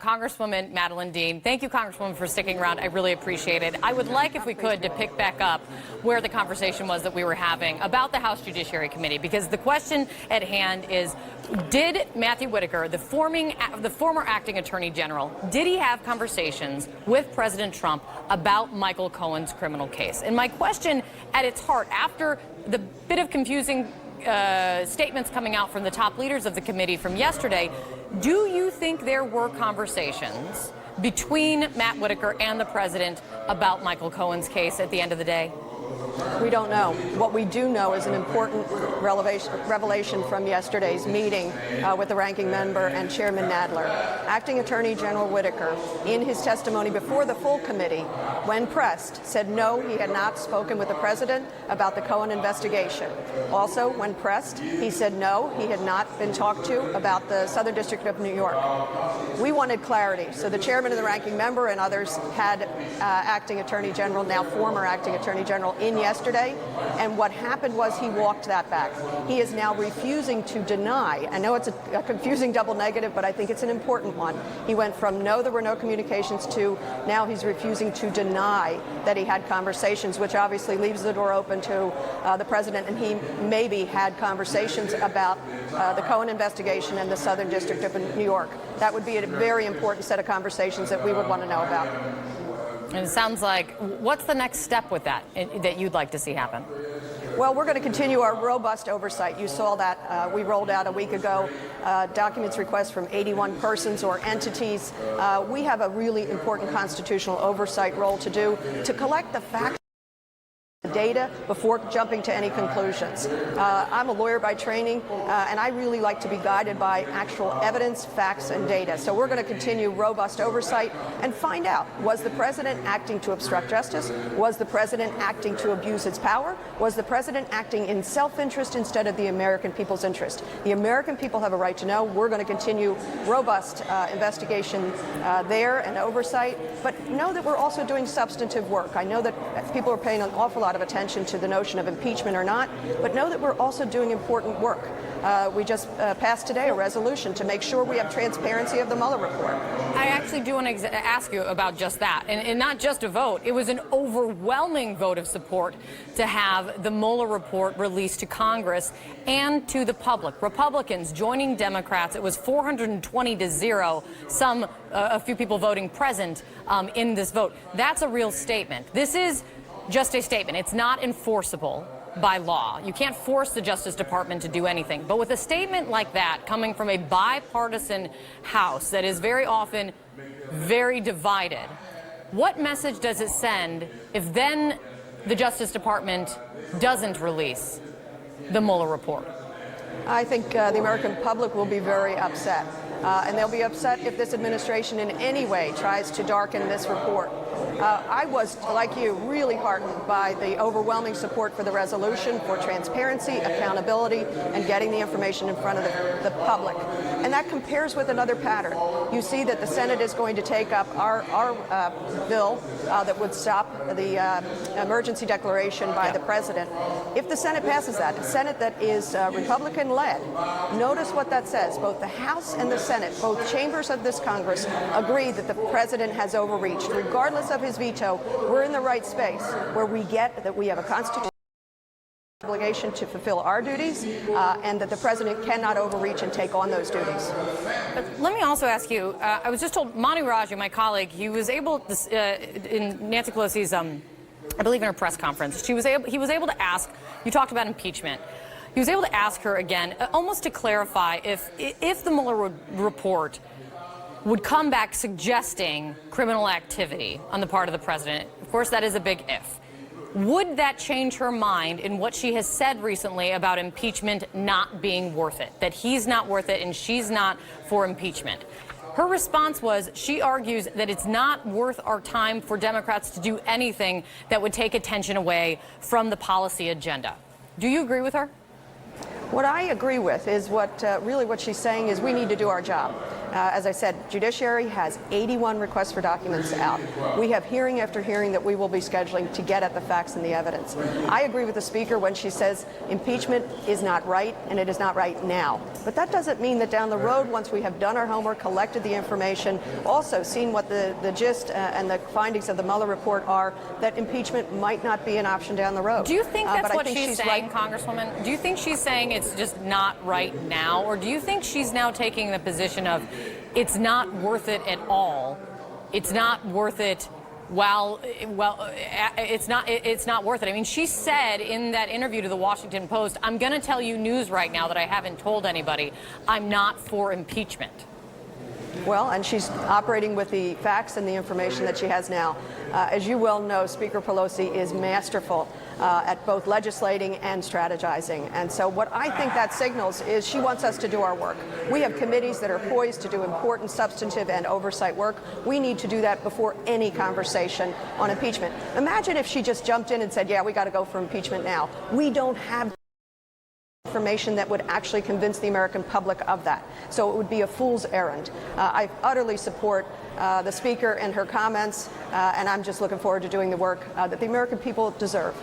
Congresswoman Madeleine Dean. Thank you, Congresswoman, for sticking around. I really appreciate it. I would like, if we could, to pick back up where the conversation was that we were having about the House Judiciary Committee, because the question at hand is, did Matthew Whitaker, the former acting attorney general, did he have conversations with President Trump about Michael Cohen's criminal case? And my question at its heart, after the bit of confusing statements coming out from the top leaders of the committee from yesterday, do you think there were conversations between Matt Whitaker and the president about Michael Cohen's case at the end of the day? We don't know. What we do know is an important revelation from yesterday's meeting with the ranking member and Chairman Nadler. Acting Attorney General Whitaker, in his testimony before the full committee, when pressed, said no, he had not spoken with the president about the Cohen investigation. Also, when pressed, he said no, he had not been talked to about the Southern District of New York. We wanted clarity, so the chairman and the ranking member and others had Acting Attorney General, now former Acting Attorney General, in yesterday, and what happened was he walked that back. He is now refusing to deny. I know it's a confusing double negative, but I think it's an important one. He went from no, there were no communications, to now he's refusing to deny that he had conversations, which obviously leaves the door open to the president, and he maybe had conversations about the Cohen investigation and the Southern District of New York. That would be a very important set of conversations that we would want to know about. And it sounds like, what's the next step with that you'd like to see happen? Well, we're going to continue our robust oversight. You saw that we rolled out a week ago documents requests from 81 persons or entities. We have a really important constitutional oversight role to do to collect the facts, data, before jumping to any conclusions. I'm a lawyer by training, and I really like to be guided by actual evidence, facts, and data. So we're going to continue robust oversight and find out, was the president acting to obstruct justice? Was the president acting to abuse his power? Was the president acting in self-interest instead of the American people's interest? The American people have a right to know. We're going to continue robust investigation there and oversight, but know that we're also doing substantive work. I know that people are paying an awful lot of attention to the notion of impeachment or not, but know that we're also doing important work. We just passed today a resolution to make sure we have transparency of the Mueller report. I actually do want to ask you about just that, and not just a vote. It was an overwhelming vote of support to have the Mueller report released to Congress and to the public. Republicans joining Democrats. It was 420-0. A few people voting present in this vote. That's a real statement. This is just a statement. It's not enforceable by law. You can't force the Justice Department to do anything. But with a statement like that coming from a bipartisan House that is very often very divided, what message does it send if then the Justice Department doesn't release the Mueller report? I think the American public will be very upset. And they'll be upset if this administration in any way tries to darken this report. I was, like you, really heartened by the overwhelming support for the resolution, for transparency, accountability, and getting the information in front of the public. And that compares with another pattern. You see that the Senate is going to take up our bill that would stop the emergency declaration by the president. If the Senate passes that, a Senate that is Republican-led, notice what that says. Both the House and the Senate, both chambers of this Congress, agree that the president has overreached. Regardless of his veto, we're in the right space where we get that we have a constitutional obligation to fulfill our duties, and that the president cannot overreach and take on those duties. But let me also ask you, I was just told, Mani Raju, my colleague, he was able to, in Nancy Pelosi's, I believe in her press conference, he was able to ask, you talked about impeachment, he was able to ask her again, almost to clarify if the Mueller report would come back suggesting criminal activity on the part of the president. Of course, that is a big if. Would that change her mind in what she has said recently about impeachment not being worth it, that he's not worth it and she's not for impeachment? Her response was, she argues that it's not worth our time for Democrats to do anything that would take attention away from the policy agenda. Do you agree with her? What I agree with is really what she's saying is we need to do our job. As I said, Judiciary has 81 requests for documents out. We have hearing after hearing that we will be scheduling to get at the facts and the evidence. I agree with the Speaker when she says impeachment is not right, and it is not right now. But that doesn't mean that down the road, once we have done our homework, collected the information, also seen what the gist and the findings of the Mueller report are, that impeachment might not be an option down the road. Do you think that's what she's saying, right. Congresswoman? Do you think she's saying it's just not right now? Or do you think she's now taking the position of it's not worth it at all? It's not worth it. It's not worth it. I mean, she said in that interview to the Washington Post, I'm going to tell you news right now that I haven't told anybody. I'm not for impeachment. Well, and she's operating with the facts and the information that she has now. As you well know, Speaker Pelosi is masterful at both legislating and strategizing. And so what I think that signals is she wants us to do our work. We have committees that are poised to do important substantive and oversight work. We need to do that before any conversation on impeachment. Imagine if she just jumped in and said, yeah, we got to go for impeachment now. We don't have information that would actually convince the American public of that. So it would be a fool's errand. I utterly support the Speaker and her comments, and I'm just looking forward to doing the work that the American people deserve.